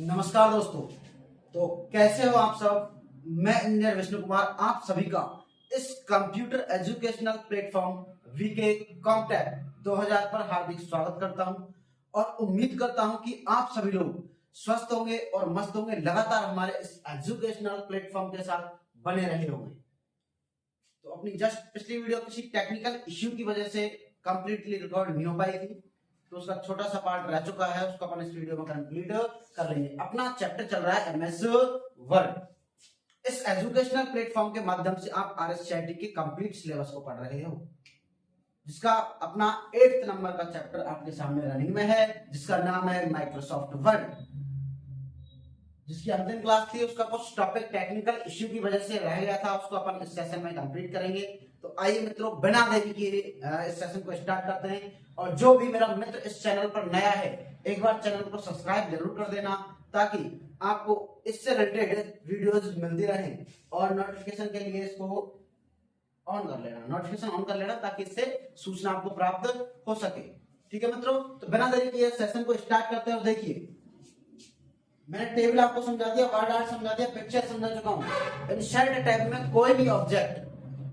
नमस्कार दोस्तों। तो कैसे हो आप सब। मैं इंजीनियर विष्णु कुमार आप सभी का इस computer educational platform VK Comtech 2000 पर हार्दिक स्वागत करता हूं और उम्मीद करता हूं कि आप सभी लोग स्वस्थ होंगे और मस्त होंगे, लगातार हमारे इस एजुकेशनल प्लेटफॉर्म के साथ बने रहे होंगे। तो अपनी जस्ट पिछली वीडियो किसी टेक्निकल इश्यू की वजह से कंप्लीटली रिकॉर्ड नहीं हो पाई थी, तो उसका छोटा सा पार्ट रह चुका है, उसको अपन इस वीडियो में कंप्लीट कर लेंगे। अपना चैप्टर चल रहा है एमएस वर्ड। इस एजुकेशनल प्लेटफॉर्म के माध्यम से आप आरएससीआईटी के कंप्लीट सिलेबस को पढ़ रहे हो, जिसका अपना 8th नंबर का चैप्टर आपके सामने रनिंग में है, जिसका नाम है माइक्रोसॉफ्ट वर्ड। जिसकी अंतिम क्लास थी, उसका कुछ टॉपिक टेक्निकल इश्यू की वजह से रह गया था, उसको अपन इस सेशन में कंप्लीट करेंगे। तो आइए मित्रों, बिना देरी किए इस सेशन को स्टार्ट करते हैं। और जो भी मेरा मित्र इस चैनल पर नया है, एक बार चैनल को सब्सक्राइब जरूर कर देना, ताकि आपको इससे रिलेटेड वीडियोस मिलती रहे। और नोटिफिकेशन के लिए इसको ऑन कर लेना, नोटिफिकेशन ऑन कर लेना, ताकि इससे सूचना आपको प्राप्त हो सके। ठीक है मित्रों, तो बिना देरी किए सेशन को स्टार्ट करते हैं। और देखिए, मैंने टेबल आपको समझा दिया, वर्ड आर्ट समझा दिया, पिक्चर समझा चुका हूं। इंसर्ट टैब में कोई भी ऑब्जेक्ट,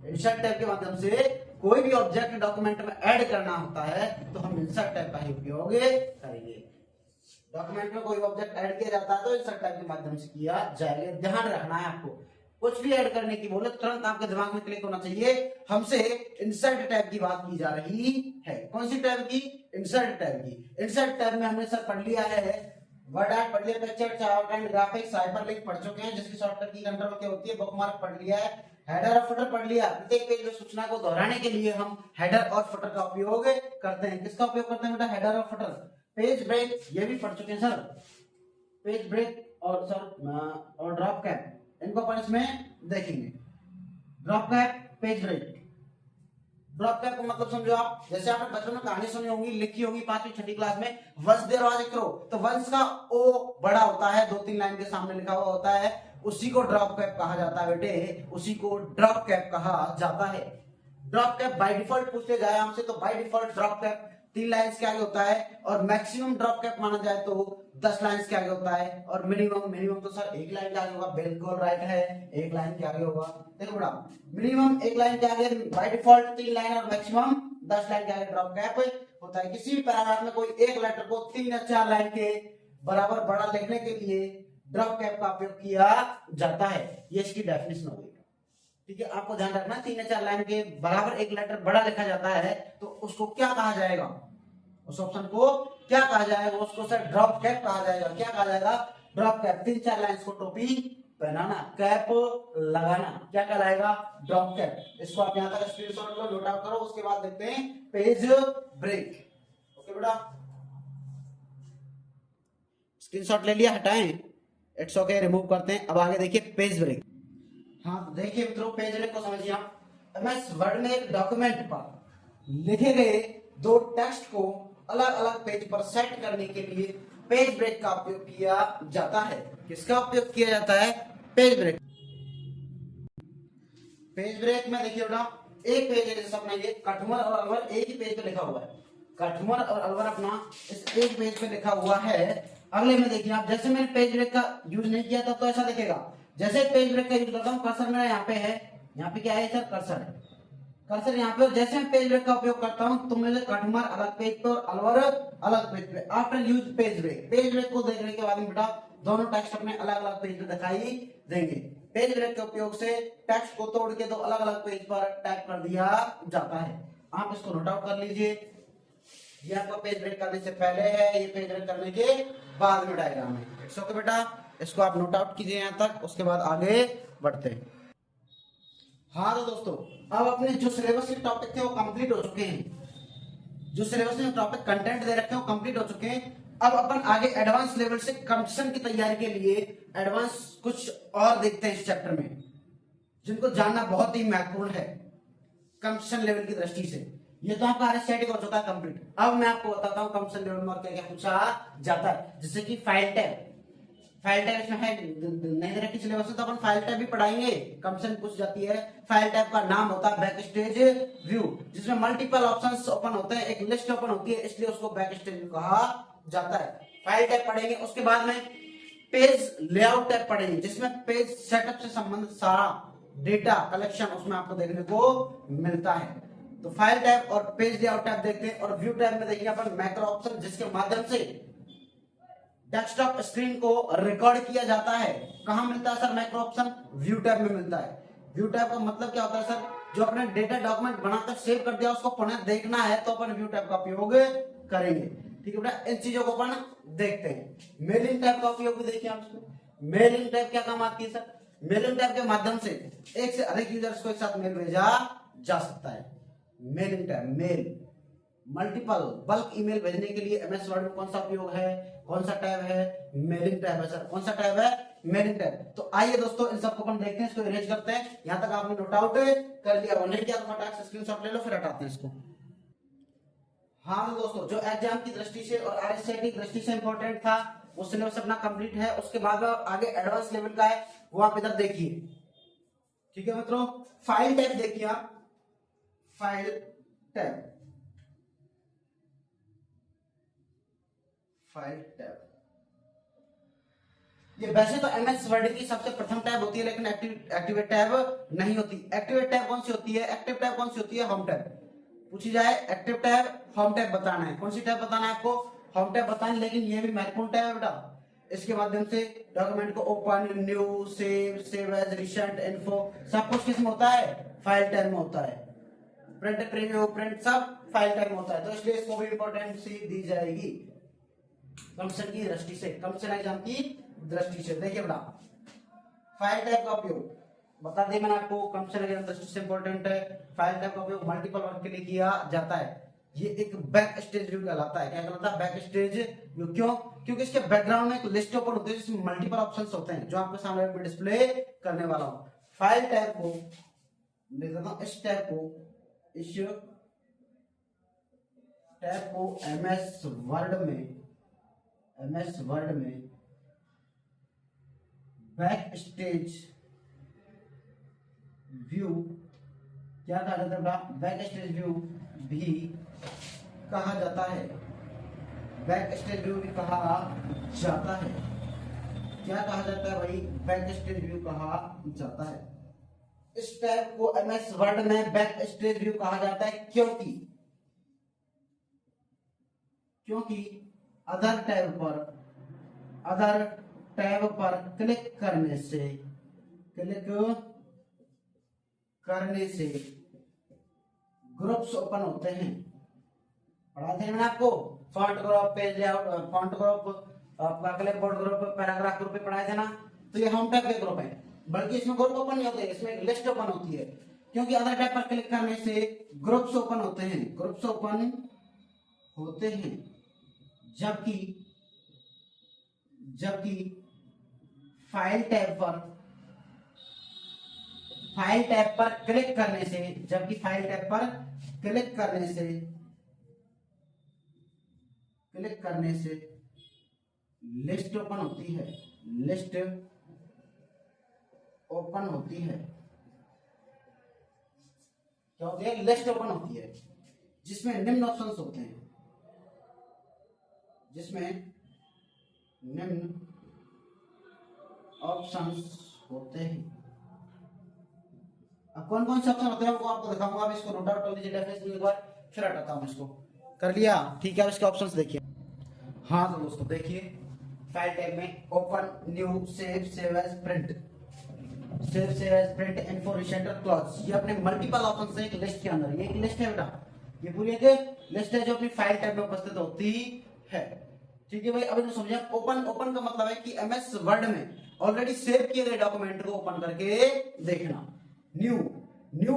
इंसर्ट टैब के माध्यम से कोई भी ऑब्जेक्ट डॉक्यूमेंट में ऐड करना होता है, तो हम इंसर्ट टैब का ही उपयोग करेंगे। डॉक्यूमेंट में कोई ऑब्जेक्ट ऐड किया जाता है तो इंसर्ट टैब के माध्यम से किया जाएगा। ध्यान रखना है आपको, कुछ भी ऐड करने की बोले तुरंत आपके दिमाग में क्लिक होना चाहिए, हमसे इंसर्ट टैब की बात की जा रही है। कौन सी टैब की? इंसर्ट टैब की। इंसर्ट टैब में हमने सर पढ़ लिया है वर्ड आर्ट पढ़ लिया, picture, chart and graphics, hyperlink पढ़ चुके हैं, जिसकी शॉर्टकट की कंट्रोल क्या होती है, बुकमार्क पढ़ लिया है, हेडर और फुटर पढ़ लिया। प्रत्येक पेज में सूचना को दोहराने के लिए हम हेडर और फुटर का उपयोग करते हैं। किसका उपयोग करते हैं बेटा? हेडर और फुटर। पेज ब्रेक ये भी पढ़ चुके हैं सर, पेज ब्रेक और सर और ड्रॉप कैप, इनको अपन इसमें देखेंगे। Drop cap, page break. Drop cap का मतलब समझो आप, जैसे आपने बचपन में कहानी सुनी होगी, लिखी होगी 5वीं 6ठी क्लास में, वंश देर वाज एक करो, तो वंश का ओ बड़ा होता है, 2-3 लाइन के सामने लिखा हुआ होता है, उसी को ड्रॉप कैप कहा जाता है बेटे, उसी को ड्रॉप कैप कहा जाता है। ड्रॉप कैप बाय डिफॉल्ट पूछते जाए हमसे, तो by default drop cap 3 lines के आगे होता है, और मैक्सिमम ड्रॉप कैप माना जाए तो 10 लाइंस के आगे होता है, और मिनिमम तो सर 1 लाइन के आगे होगा। बिल्कुल राइट है, 1 लाइन के आगे होगा। देखो बेटा, मिनिमम 1 लाइन के आगे बाय डिफॉल्ट 3 लाइन, और मैक्सिमम 10 लाइन के आगे ड्रॉप कैप होता है। किसी भी पैराग्राफ में कोई एक लेटर को 3 या 4 लाइन के बराबर बड़ा लिखने के लिए ड्रॉप कैप का उपयोग किया जाता है। ये इसकी डेफिनेशन हो गई। ठीक है, आपको ध्यान रखना, 3 या 4 लाइन के बराबर एक लेटर बड़ा लिखा जाता है, तो उसको क्या कहा जाएगा? उस ऑप्शन को क्या कहा जाएगा? उसको सर ड्रॉप कैप कहा जाएगा। क्या कहा जाएगा? Drop cap. 3-4 लाइंस को टोपी पहनाना, कैप लगाना, क्या कहलाएगा? Drop cap. इसको आप यहां तक स्क्रीनशॉट लो, नोट आउट करो, उसके बाद देखते हैं पेज ब्रेक। ओके बेटा, स्क्रीनशॉट ले लिया, हटाएं, इट्स ओके, रिमूव करते हैं। अब आगे देखिए पेज ब्रेक। हाँ तो देखिए मित्रों, पेज ब्रेक को समझिए आप। एमएस वर्ड में एक डॉक्यूमेंट पर लिखे गए 2 टेक्स्ट को अलग अलग पेज पर सेट करने के लिए पेज ब्रेक का उपयोग किया जाता है। किसका उपयोग किया जाता है? Page break. पेज ब्रेक में देखिए बेटा, एक पेज है, जैसे अपना ये कठमर और अलवर एक ही पेज पे लिखा हुआ है, कठमर और अलवर अपना इस एक पेज पे लिखा हुआ है। अगले में देखिए आप, जैसे मैंने पेज ब्रेक का यूज नहीं किया था, तो ऐसा दिखेगा। जैसे पेज ब्रेक का यूज करता हूँ, कर्सर मेरा यहाँ पे है, यहाँ पे क्या है सर? कर्सर है। कर्सर यहाँ पे, जैसे मैं पेज ब्रेक का उपयोग करता हूँ, तो मुझे कठमर अलग पेज पे और अलवर अलग पेज पे। After use page break, page break को देखने के बाद में बेटा दोनों टेक्स्ट अपने अलग अलग पेज पे दिखाई देंगे। पेज ब्रेक के उपयोग से टेक्स्ट को तोड़ के 2 अलग अलग पेज पर टाइप कर दिया जाता है। आप इसको नोट आउट कर लीजिए। ये आपका पेज ब्रेक करने से पहले है, ये पेज ब्रेक करने के बाद में डायग्राम है। इट्स ओके बेटा, इसको आप नोट आउट कीजिए यहाँ तक, उसके बाद आगे बढ़ते हैं। हाँ तो दोस्तों, अब अपने जो सिलेबस के टॉपिक थे वो कंप्लीट हो चुके हैं। जो सिलेबस में टॉपिक कंटेंट दे रखे हैं वो कंप्लीट हो चुके हैं। अब अपन आगे एडवांस लेवल से कंपटीशन की तैयारी के लिए एडवांस कुछ और देखते हैं इस चैप्टर में, जिनको जानना बहुत ही महत्वपूर्ण है कंपटीशन लेवल की दृष्टि से। ये तो आपका आरएससीआईटी हो चुका है कंप्लीट। अब मैं आपको बताता हूँ कंपटीशन लेवल में और क्या क्या पूछा जाता है, जैसे कि फाइल टैब। फाइल टैब इसमें है नहीं दे रखी सिलेबस, तो अपन फाइल टैब भी पढ़ाएंगे। कंपटीशन पूछ जाती है। फाइल टैब का नाम होता है बैक स्टेज व्यू, जिसमें मल्टीपल ऑप्शंस ओपन होते हैं, एक लिस्ट ओपन होती है, इसलिए उसको बैक स्टेज व्यू कहा जाता है। फाइल टैब पढ़ेंगे। उसके बाद में पेज लेआउट टैब पढ़ेंगे, जिसमें पेज सेटअप से संबंधित सारा डेटा कलेक्शन उसमें आपको देखने को मिलता है। तो फाइल टैब और पेज लेआउट टैब देखते हैं। और व्यू टैब में देखिए अपन मैक्रो ऑप्शन, जिसके माध्यम से डेस्कटॉप स्क्रीन को रिकॉर्ड किया जाता है। कहां मिलता है sir macro option? View tab में मिलता है। व्यू टैब का मतलब क्या होता है सर? जो अपने डेटा डॉक्यूमेंट बनाकर सेव कर दिया उसको पुनः देखना है तो अपन व्यू टैब का उपयोग करेंगे। ठीक है बेटा, इन चीजों को अपन देखते हैं। मेलिंग टैब का उपयोग भी देखिए आप इसमें। मेलिंग टैब क्या काम आती है सर? मेलिंग टैब के माध्यम से एक से अधिक यूजर्स को एक साथ मेल भेजा जा सकता है। Mailing tab, mail multiple bulk email भेजने के लिए एमएस वर्ड में कौन सा उपयोग है, कौन सा टैब है? मेलिंग टैब है सर। कौन सा टैब है? Mailing tab. तो आइए दोस्तों इन सबको अपन देखते हैं, इसको इरेज करते हैं। यहां तक आपने नोट आउट कर लिया, नहीं किया तो फटाक से स्क्रीनशॉट ले लो, फिर हटाते हैं इसको। हाँ तो दोस्तों, जो एग्जाम की दृष्टि से और आरएसआईटी की दृष्टि से इंपॉर्टेंट था वो सिलेबस अपना कंप्लीट है। उसके बाद आगे एडवांस लेवल का है, वो आप इधर देखिए। ठीक है मित्रों, फाइल टैब देखिए आप। फाइल टैब, फाइल टैब ये वैसे तो एमएस वर्ड की सबसे प्रथम टैब होती है, लेकिन एक्टिवेट टैब नहीं होती। एक्टिवेट टैब कौन सी होती है? एक्टिव टैब कौन सी होती है? Home tab. पूछी जाए एक्टिव टैब, होम टैब बताना है। कौन सी टैब बताना है आपको? होम टैब बताना है। लेकिन ये भी महत्वपूर्ण टैब है बेटा। इसके माध्यम से डॉक्यूमेंट को open, new, save, save as, recent, info सब कुछ किसमें होता है? फाइल टैब में होता है। प्रिंट, प्रीव्यू, प्रिंट सब फाइल टैब में होता है। तो इसलिए इसको भी इंपॉर्टेंस दी जाएगी कंप्यूटर की दृष्टि से, कंप्यूटर एग्जाम की दृष्टि से। देखिए बेटा, फाइल टैब का उपयोग बता दें मैंने आपको, कंप्यूटर एग्जाम दृष्टि से इंपॉर्टेंट है। फाइल टैब का उपयोग मल्टीपल वर्क के लिए किया जाता है। ये एक बैक स्टेज व्यू कहलाता है। क्या कहलाता है? Back stage view. क्यों? क्योंकि इसके बैकग्राउंड में एक लिस्ट ओपन होती है जिसमें मल्टीपल ऑप्शंस होते हैं, जो आपके सामने मैं डिस्प्ले करने वाला हूं। फाइल टैब को लिख देता हूं, इस टैब को एमएस वर्ड में बैक स्टेज व्यू क्या कहा जाता है? बैक स्टेज व्यू भी कहा जाता है। बैक स्टेज व्यू भी कहा जाता है। क्या कहा जाता है भाई? बैक स्टेज व्यू कहा जाता है। इस टैब को एमएस वर्ड में बैक स्टेज व्यू कहा जाता है क्योंकि अदर टैब पर क्लिक करने से ग्रुप्स ओपन होते हैं। पढ़ा थे मैंने आपको font group, page layout, font group, आपका क्लिपबोर्ड ग्रुप, पैराग्राफ ग्रुप पे पढ़ाए थे ना। तो ये होम टैब के ग्रुप है, बल्कि इसमें ग्रुप ओपन नहीं होते, इसमें एक लिस्ट ओपन होती है। क्योंकि अदर टैब पर क्लिक करने से ग्रुप्स ओपन होते हैं, जबकि फाइल टैब पर क्लिक करने से लिस्ट ओपन होती है। क्या होती है? लिस्ट ओपन होती है, जिसमें निम्न ऑप्शंस होते हैं। अब कौन कौन से ऑप्शन होते हैं वो आपको दिखाऊंगा। अब इसको नोट आउट कर लीजिए डेफिनेशन एक बार, फिर हटाता हूं इसको। कर लिया? ठीक है, अब इसके ऑप्शंस देखिए। हाँ तो दोस्तों देखिए, फाइल टैब में open, new, save, save as, print, info, recent, close, ये अपने मल्टीपल ऑप्शन है एक लिस्ट के अंदर। ये एक लिस्ट है बेटा, ये पूरी एक लिस्ट है जो अपनी फाइल टैब में उपस्थित होती है। ठीक है भाई, अभी तो समझे। ओपन का मतलब है कि एमएस वर्ड में ऑलरेडी सेव किए गए डॉक्यूमेंट को ओपन करके देखना। न्यू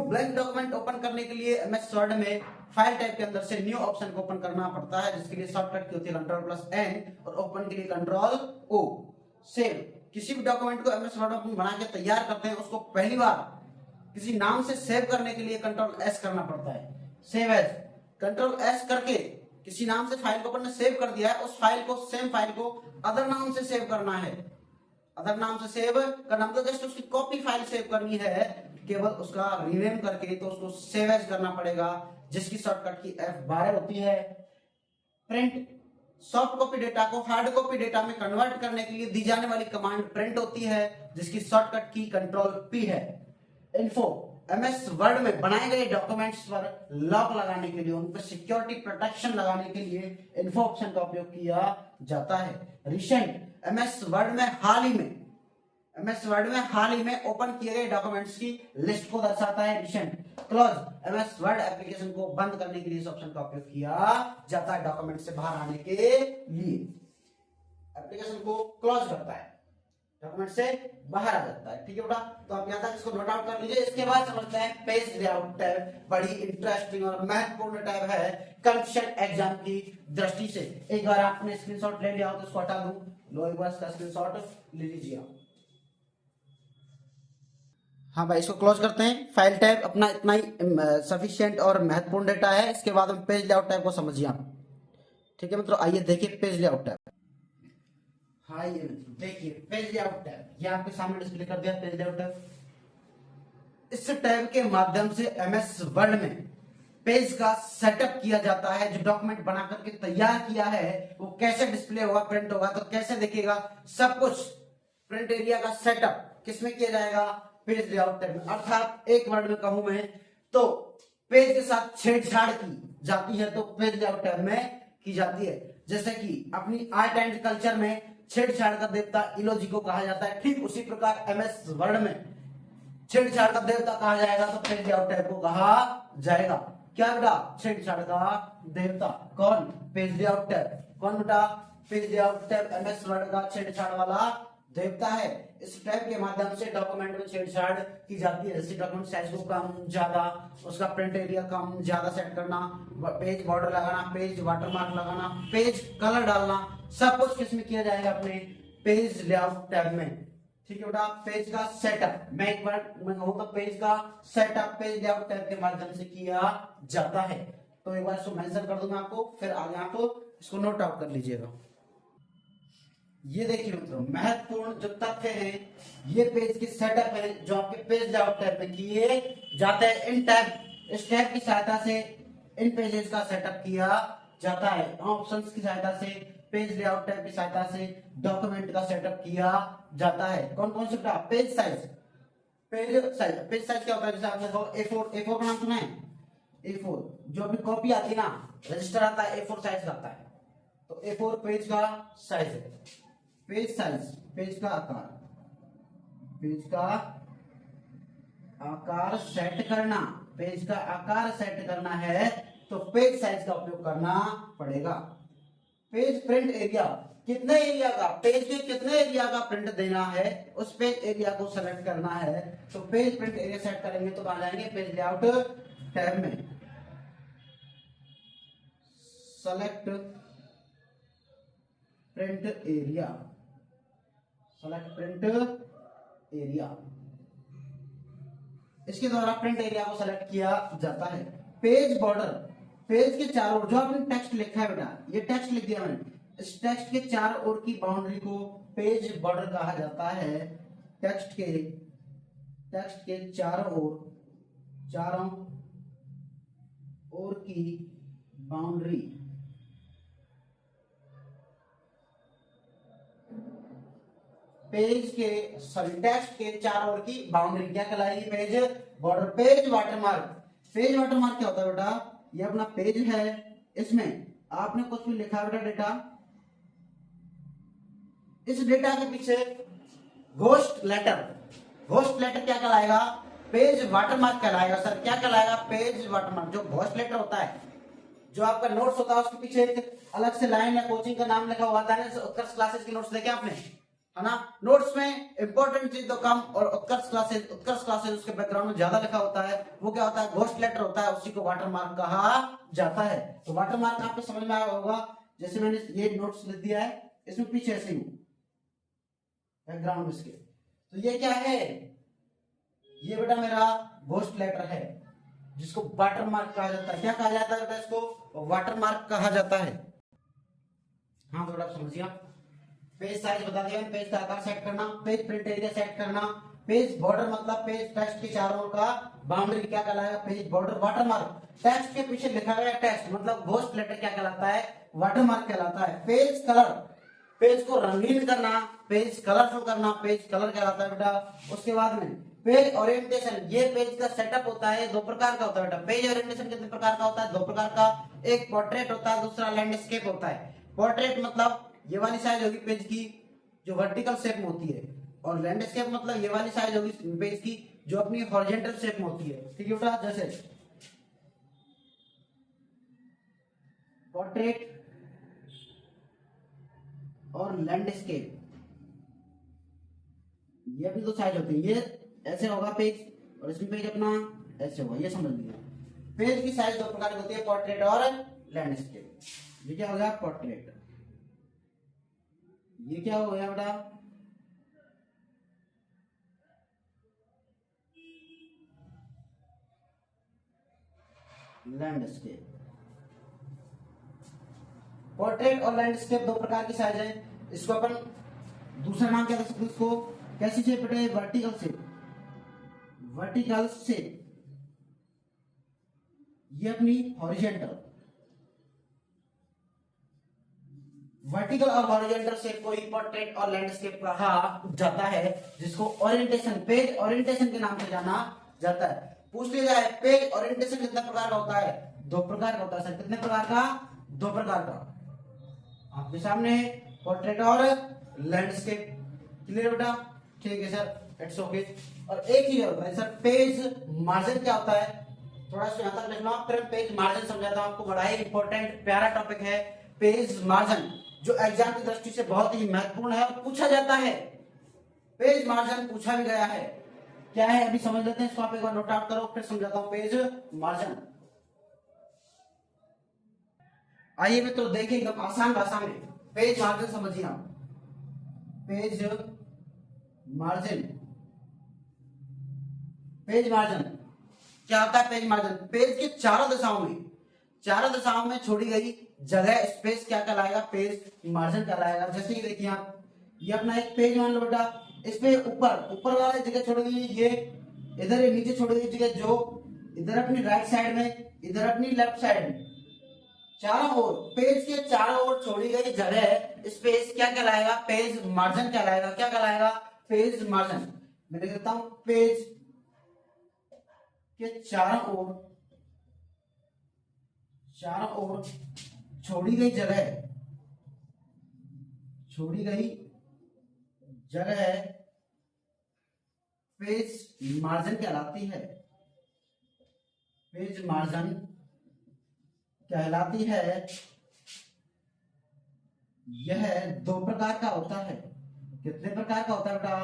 ब्लैंक डॉक्यूमेंट ओपन करने के लिए एमएस वर्ड में फाइल टाइप के अंदर से न्यू ऑप्शन को ओपन करना पड़ता है, जिसके लिए शॉर्टकट की होती है Ctrl+N और ओपन के लिए Ctrl+O। सेव, किसी भी डॉक्यूमेंट को एमएस वर्ड में बना के तैयार करते हैं, उसको पहली बार किसी नाम से सेव करने के लिए Ctrl+S करना पड़ता है। सेव एज, Ctrl+S करके किसी नाम से फाइल को अपन ने सेव कर दिया है, उस फाइल को, सेम फाइल को अदर नाम से सेव करना है। अदर नाम से सेव करना मतलब जस्ट उसकी कॉपी फाइल सेव करनी है, केवल उसका रीनेम करके, तो उसको सेव एज करना पड़ेगा, जिसकी शॉर्टकट की F12 होती है। प्रिंट, सॉफ्ट कॉपी डेटा को हार्ड कॉपी डेटा में कन्वर्ट करने के लिए दी जाने वाली कमांड प्रिंट होती है, जिसकी शॉर्टकट की कंट्रोल पी है। इन्फो एमएस वर्ड में बनाए गए डॉक्यूमेंट्स पर लॉक लगाने के लिए, उन पर सिक्योरिटी प्रोटेक्शन लगाने के लिए इन्फो ऑप्शन का उपयोग किया जाता है। रिसेंट एमएस वर्ड में हाल ही में ओपन किए गए डॉक्यूमेंट्स की लिस्ट को दर्शाता है recent. Close MS word application को बंद करने के लिए इस ऑप्शन का उपयोग किया जाता है, डॉक्यूमेंट से बाहर आने के लिए। एप्लीकेशन को क्लोज करता है, डॉक्यूमेंट से बाहर आ जाता है। ठीक है बेटा, तो आप यहां तक इसको नोट आउट कर लीजिए। इसके बाद समझते हैं पेज लेआउट टैब। बड़ी इंटरेस्टिंग और महत्वपूर्ण टैब है कंपटीशन एग्जाम की दृष्टि से। एक बार आपने स्क्रीनशॉट ले लिया हो तो इसको हटा दूं, लो एक बार इसका स्क्रीनशॉट ले लीजिए आप। हाँ भाई, इसको क्लोज करते हैं। फाइल टैब अपना इतना ही सफिशिएंट और महत्वपूर्ण डेटा है। इसके बाद हम पेज लेआउट टैब को समझिए आप। ठीक है मित्रों, आइए देखिए पेज लेआउट टैब। हाँ ये देखिए पेज लेआउट टैब, ये आपके सामने डिस्प्ले कर दिया पेज लेआउट टैब। इस टैब के माध्यम से एमएस वर्ड में पेज का सेटअप किया जाता है। जो डॉक्यूमेंट बना करके तैयार किया है वो कैसे डिस्प्ले होगा, प्रिंट होगा तो कैसे दिखेगा, सब कुछ प्रिंट एरिया का सेटअप किसमें किया जाएगा, पेज लेआउट टैब में। अर्थात एक वर्ड में कहूं मैं तो पेज के साथ छेड़छाड़ की जाती है तो पेज लेआउट टैब में की जाती है। जैसे कि अपनी आर्ट एंड कल्चर में छेड़छाड़ का देवता इलोजी को कहा जाता है, ठीक उसी प्रकार एमएस वर्ड में छेड़छाड़ का देवता कहा जाएगा तो पेज लेआउट टैब को कहा जाएगा। क्या बेटा, छेड़छाड़ का देवता कौन, पेज लेआउट टैब। कौन बेटा, page layout tab MS word का छेड़छाड़ वाला देवता है। इस टैब के माध्यम से डॉक्यूमेंट में छेड़छाड़ की जाती है, जैसे डॉक्यूमेंट साइज को कम ज्यादा, उसका प्रिंट एरिया कम ज्यादा सेट करना, पेज बॉर्डर लगाना, पेज वाटरमार्क लगाना, पेज कलर डालना, सब कुछ किसमें किया जाएगा, अपने पेज लेआउट टैब में। ठीक है बेटा, पेज का सेटअप, मैं एक बार मैं कहूँ तो पेज का सेटअप पेज लेआउट टैब के माध्यम से किया जाता है। तो एक बार इसको मेंशन कर दूंगा आपको, फिर आगे आप इसको नोट आउट कर लीजिएगा। ये देखिए मित्रों, महत्वपूर्ण जो तथ्य है ये पेज की सेटअप है जो आपके पेज लेआउट टैब में किए जाते हैं। इस टैब की सहायता से इन पेजेस का सेटअप किया जाता है। ऑप्शंस की सहायता से, पेज लेआउट टैब की सहायता से डॉक्यूमेंट का सेटअप किया जाता है। कौन कौन से बेटा, पेज साइज क्या होता है, जैसे आपने A4 का नाम सुना है, A4 जो भी कॉपी आती है ना, रजिस्टर आता है A4 साइज का आता है, तो A4 पेज का साइज है। पेज साइज, पेज का आकार सेट करना, पेज का आकार सेट करना है तो पेज साइज का उपयोग करना पड़ेगा। पेज प्रिंट एरिया, कितने एरिया का, पेज के कितने एरिया का प्रिंट देना है उस पेज एरिया को सेलेक्ट करना है, तो पेज प्रिंट एरिया सेट करेंगे तो कहां जाएंगे, पेज लेआउट टैब में। सेलेक्ट प्रिंट एरिया, इसके द्वारा प्रिंट एरिया को सेलेक्ट किया जाता है। पेज बॉर्डर, पेज के चारों ओर जो आपने टेक्स्ट लिखा है बेटा, ये टेक्स्ट लिख दिया मैंने, इस टेक्स्ट के चारों ओर की बाउंड्री को पेज बॉर्डर कहा जाता है। टेक्स्ट के चारों ओर की बाउंड्री टेक्स्ट के चारों ओर की बाउंड्री क्या कहलाएगी, page border. Page watermark, page watermark क्या होता है बेटा, ये अपना पेज है, इसमें आपने कुछ भी लिखा बेटा डेटा, इस डेटा के पीछे घोस्ट लेटर क्या कहलाएगा, पेज वाटरमार्क कहलाएगा। सर क्या कहलाएगा, पेज वाटरमार्क। जो घोस्ट लेटर होता है, जो आपका नोट्स होता है उसके पीछे एक अलग से लाइन या कोचिंग का नाम लिखा हुआ था ना, उत्कर्ष क्लासेस के नोट्स देखे आपने, है ना। नोट्स में इंपॉर्टेंट चीज तो कम और उत्कर्ष क्लासेस उसके बैकग्राउंड में ज्यादा लिखा होता है, वो क्या होता है, घोस्ट लेटर होता है, उसी को वाटरमार्क कहा जाता है। तो वाटरमार्क आपको समझ में आया होगा, जैसे मैंने ये नोट्स लिख दिया है, इसमें पीछे ऐसे ही बैकग्राउंड इसके, तो ये क्या है, ये बेटा मेरा घोस्ट लेटर है जिसको वाटरमार्क कहा जाता है। क्या कहा जाता है बेटा, इसको वाटरमार्क कहा जाता है। हाँ तो बेटा समझिए, पेज साइज बता दिया, पेज का आकार सेट करना, पेज प्रिंट एरिया सेट करना, पेज बॉर्डर मतलब पेज टेक्स्ट के चारों ओर का बाउंड्री क्या कहलाएगा, पेज बॉर्डर। वाटरमार्क, टेक्स्ट के पीछे लिखा गया टेक्स्ट मतलब घोस्ट लेटर क्या कहलाता है, वाटरमार्क कहलाता है। पेज कलर, पेज को रंगीन करना, पेज कलरफुल करना, पेज कलर कहलाता है बेटा। उसके बाद में पेज ओरिएंटेशन, ये पेज का सेटअप होता है, दो प्रकार का होता है बेटा। पेज ओरिएंटेशन कितने प्रकार का होता है? दो प्रकार का, एक पोर्ट्रेट होता है, दूसरा लैंडस्केप होता है। पोर्ट्रेट मतलब ये वाली साइज होगी पेज की जो वर्टिकल शेप में होती है, और लैंडस्केप मतलब ये वाली साइज होगी पेज की जो अपनी हॉरिजॉन्टल शेप में होती है। ठीक है बेटा, जैसे पोर्ट्रेट और लैंडस्केप, ये अपनी दो साइज होती है। ये ऐसे होगा पेज और इसमें पेज अपना ऐसे होगा, ये समझ लीजिए। पेज की साइज दो प्रकार की होती है, पोर्ट्रेट और लैंडस्केप। ये क्या हो गया? पोर्ट्रेट। ये क्या हो गया बेटा? लैंडस्केप। पोर्ट्रेट और लैंडस्केप दो प्रकार की साइज है। इसको अपन दूसरा नाम क्या दे सकते हैं? इसको कैसी शेप बेटे? Vertical shape. वर्टिकल शेप, ये अपनी हॉरिजॉन्टल, वर्टिकल और हॉरिजॉन्टल शेप को ही पोर्ट्रेट और लैंडस्केप कहा जाता है, जिसको ओरिएंटेशन, पेज ओरिएंटेशन के नाम से जाना जाता है। पूछ लिया जाए पेज ओरिएंटेशन कितने प्रकार का होता है? दो प्रकार का होता है सर। कितने प्रकार का? दो प्रकार का। आपके सामने पोर्ट्रेट और लैंडस्केप। क्लियर बेटा? ठीक है सर, इट्स ओके। और एक ही होता है सर, पेज मार्जिन क्या होता है? थोड़ा सा यहां तक लिख लो, फिर पेज मार्जिन समझाता हूं आपको। बड़ा ही इंपॉर्टेंट प्यारा टॉपिक है पेज मार्जिन, जो एग्जाम की दृष्टि से बहुत ही महत्वपूर्ण है और पूछा जाता है। पेज मार्जिन पूछा भी गया है। क्या है अभी समझ लेते हैं इसको, आप एक बार नोट आउट करो, फिर समझाता हूं पेज मार्जिन। आइए मित्रों देखिए एकदम आसान भाषा में पेज मार्जिन समझिए आप। पेज मार्जिन, पेज मार्जिन क्या होता है? पेज मार्जिन पेज के चारों दिशाओं में छोड़ी गई जगह, स्पेस क्या कहलाएगा? पेज मार्जिन कहलाएगा। जैसे कि देखिए आप, ये अपना एक पेज मान लो बेटा, इस पे ऊपर वाले जगह छोड़ी गई, ये इधर नीचे छोड़ी गई जगह, जो इधर अपनी राइट साइड में, इधर अपनी लेफ्ट साइड में, चारों ओर, पेज के चारों ओर छोड़ी गई जगह स्पेस क्या कहलाएगा? पेज मार्जिन कहलाएगा। क्या कहलाएगा? Page margin. मैं लिख देता हूं, पेज के चारों ओर छोड़ी गई जगह पेज मार्जिन कहलाती है। पेज मार्जिन कहलाती है। यह दो प्रकार का होता है। कितने प्रकार का होता है बेटा?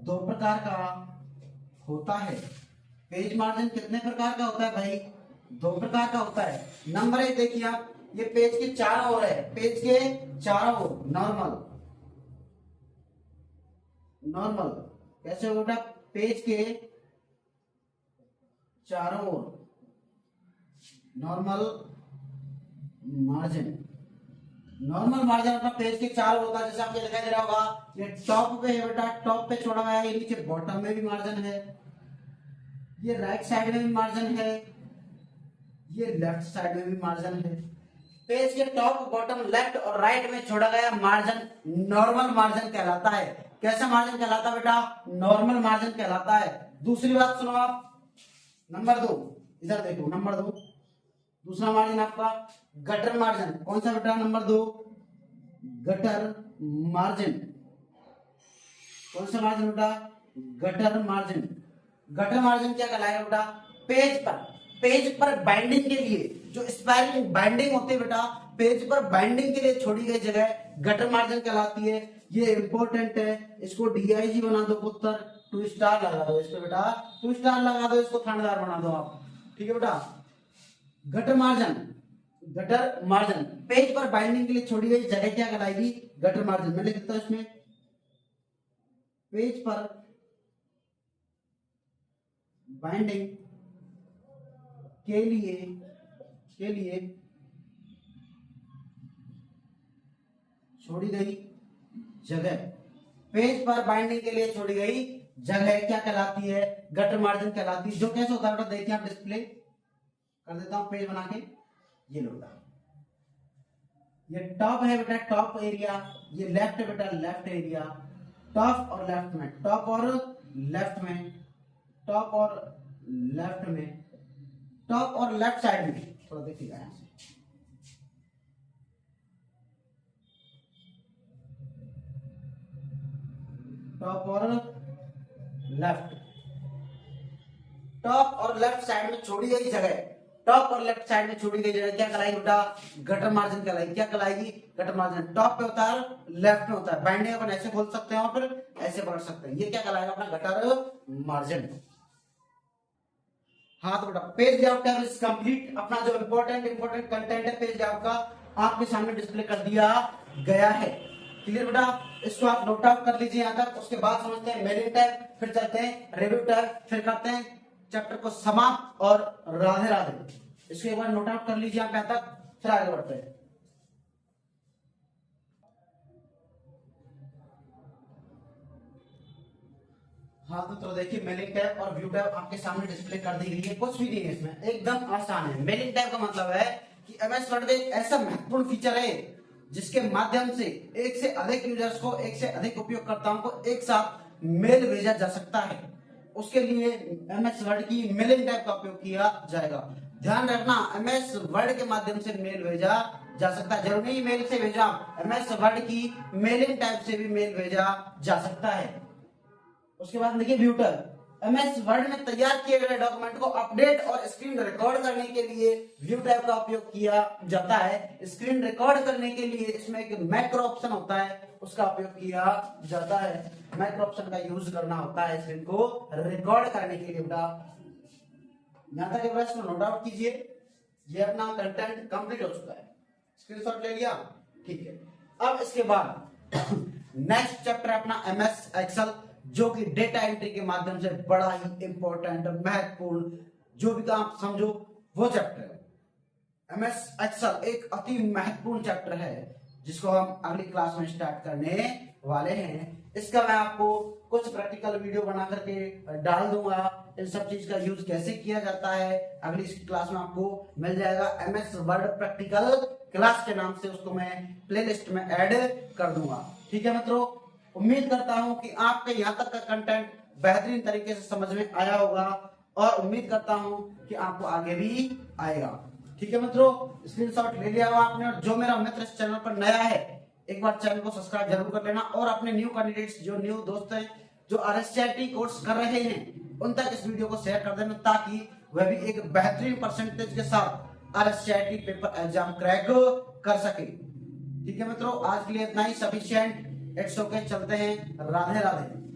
दो प्रकार का होता है। पेज मार्जिन कितने प्रकार का होता है भाई? दो प्रकार का होता है। नंबर एक देखिए आप, ये पेज के चारों ओर है, पेज के चारों ओर नॉर्मल कैसे होगा बेटा? पेज के चारों ओर नॉर्मल मार्जिन अपना पेज के चारों होता है। जैसे आपको दिखाई दे रहा होगा, ये टॉप पे है बेटा, टॉप पे छोड़ा गया है, ये नीचे बॉटम में भी मार्जिन है, ये राइट साइड में भी मार्जिन है, ये लेफ्ट साइड में भी मार्जिन है। पेज के टॉप, बॉटम, लेफ्ट और राइट में छोड़ा गया मार्जिन नॉर्मल मार्जिन कहलाता है। कैसा मार्जिन कहलाता है बेटा? नॉर्मल मार्जिन कहलाता है। दूसरी बात सुनो आप, नंबर 2, इधर देखो, नंबर 2 दूसरा मार्जिन आपका गटर मार्जिन। कौन सा बेटा? Number 2 gutter margin. कौन सा मार्जिन बेटा? Gutter margin. गटर मार्जिन क्या कहलाएगा बेटा? पेज पर बाइंडिंग के लिए जो स्पाइरल बाइंडिंग होती है बेटा, पेज पर बाइंडिंग के लिए छोड़ी गई जगह गटर मार्जिन कहलाती है। ये इंपॉर्टेंट है, इसको डीआईजी बना दो पुत्र, 2 स्टार लगा दो इसको बेटा, 2 स्टार लगा दो, इसको थानेदार बना दो आप। ठीक है बेटा? गटर मार्जिन पेज पर बाइंडिंग के लिए छोड़ी गई जगह क्या कहलाएगी? Gutter margin. मैं लिख देता हूं इसमें, पेज पर बाइंडिंग के लिए छोड़ी गई जगह, पेज पर बाइंडिंग के लिए छोड़ी गई जगह क्या कहलाती है? गटर मार्जिन कहलाती है। जो कैसे होता है बेटा? देखिए आप, डिस्प्ले कर देता हूं पेज बना के, ये लो बेटा, ये टॉप है बेटा टॉप एरिया, ये लेफ्ट है बेटा लेफ्ट एरिया। टॉप और लेफ्ट में, टॉप और लेफ्ट में, टॉप और लेफ्ट में, टॉप और लेफ्ट साइड में, थोड़ा देखिएगा यहाँ से, टॉप और लेफ्ट, टॉप और लेफ्ट साइड में छोड़ी गई जगह, टॉप और लेफ्ट साइड में छोड़ी गई जगह क्या कहलाएगी बेटा? गटर मार्जिन कहलाएगी। क्या कहलाएगी? Gutter margin. टॉप पे होता है, लेफ्ट में होता है। बाइंडिंग अपन ऐसे खोल सकते हैं और फिर ऐसे पकड़ सकते हैं। ये क्या कहलाएगा अपना? Gutter margin. हाँ तो बेटा page layout tab is complete. अपना जो इंपॉर्टेंट कंटेंट है पेज लेआउट का आपके सामने डिस्प्ले कर दिया गया है। क्लियर बेटा? इसको आप नोट आउट कर लीजिए यहाँ तक। उसके बाद समझते हैं मेलिंग टैब, फिर चलते हैं रिव्यू टैब, फिर करते हैं चैप्टर को समाप्त और राधे राधे। इसको एक बार नोट आउट कर लीजिए यहाँ तक, फिर आगे बढ़ते हैं। हाँ तो देखिए मेलिंग टैब और व्यू टैब आपके सामने डिस्प्ले कर दी गई है। कुछ भी नहीं है इसमें, एकदम आसान है। मेलिंग टैब का मतलब है कि एमएस वर्ड एक ऐसा महत्वपूर्ण फीचर है जिसके माध्यम से एक से अधिक यूजर्स को, एक से अधिक उपयोगकर्ताओं को एक साथ मेल भेजा जा सकता है। उसके लिए एमएस वर्ड की मेलिंग टैब का उपयोग किया जाएगा। ध्यान रखना एमएस वर्ड के माध्यम से मेल भेजा जा सकता है, जरूरी नहीं मेल से भेजा, एमएस वर्ड की मेलिंग टैब से भी मेल भेजा जा सकता है। उसके बाद देखिए व्यू टैब, एमएस वर्ड में तैयार किए गए डॉक्यूमेंट को अपडेट और स्क्रीन रिकॉर्ड करने के लिए व्यू टैब का उपयोग किया जाता है। स्क्रीन रिकॉर्ड करने के लिए इसमें एक मैक्रो ऑप्शन होता है, उसका उपयोग किया जाता है। मैक्रो ऑप्शन का यूज करना होता है स्क्रीन को रिकॉर्ड करने के लिए बेटा। यहां तक इसको नोट आउट कीजिए। ये अपना कंटेंट कंप्लीट हो चुका है, स्क्रीनशॉट ले लिया, ठीक है। अब इसके बाद नेक्स्ट चैप्टर अपना एमएस एक्सेल, जो कि डेटा एंट्री के माध्यम से बड़ा ही इंपॉर्टेंट महत्वपूर्ण जो भी काम समझो वो चैप्टर है। एमएस एक्सेल एक अति महत्वपूर्ण चैप्टर है जिसको हम अगली क्लास में स्टार्ट करने वाले हैं। इसका मैं आपको कुछ प्रैक्टिकल वीडियो बना करके डाल दूंगा। इन सब चीज का यूज कैसे किया जाता है अगली क्लास में आपको मिल जाएगा। एमएस वर्ड प्रैक्टिकल क्लास के नाम से उसको मैं प्लेलिस्ट में ऐड कर दूंगा। ठीक है मित्रों, उम्मीद करता हूं कि आपके यहाँ तक का कंटेंट बेहतरीन तरीके से समझ में आया होगा और उम्मीद करता हूं कि आपको आगे भी आएगा। ठीक है मित्रों, स्क्रीनशॉट ले लिया होगा आपने। और जो मेरा मित्र इस चैनल पर नया है एक बार चैनल को सब्सक्राइब जरूर कर लेना और अपने न्यू कैंडिडेट्स जो न्यू दोस्त हैं जो आरएससीआईटी कोर्स कर रहे हैं उन तक इस वीडियो को शेयर कर देना ताकि वह भी एक बेहतरीन परसेंटेज के साथ आरएससीआईटी पेपर एग्जाम क्रैक कर सके। ठीक है मित्रों, आज के लिए इतना ही सफिशिएंट। इट्स ओके, चलते हैं। राधे राधे।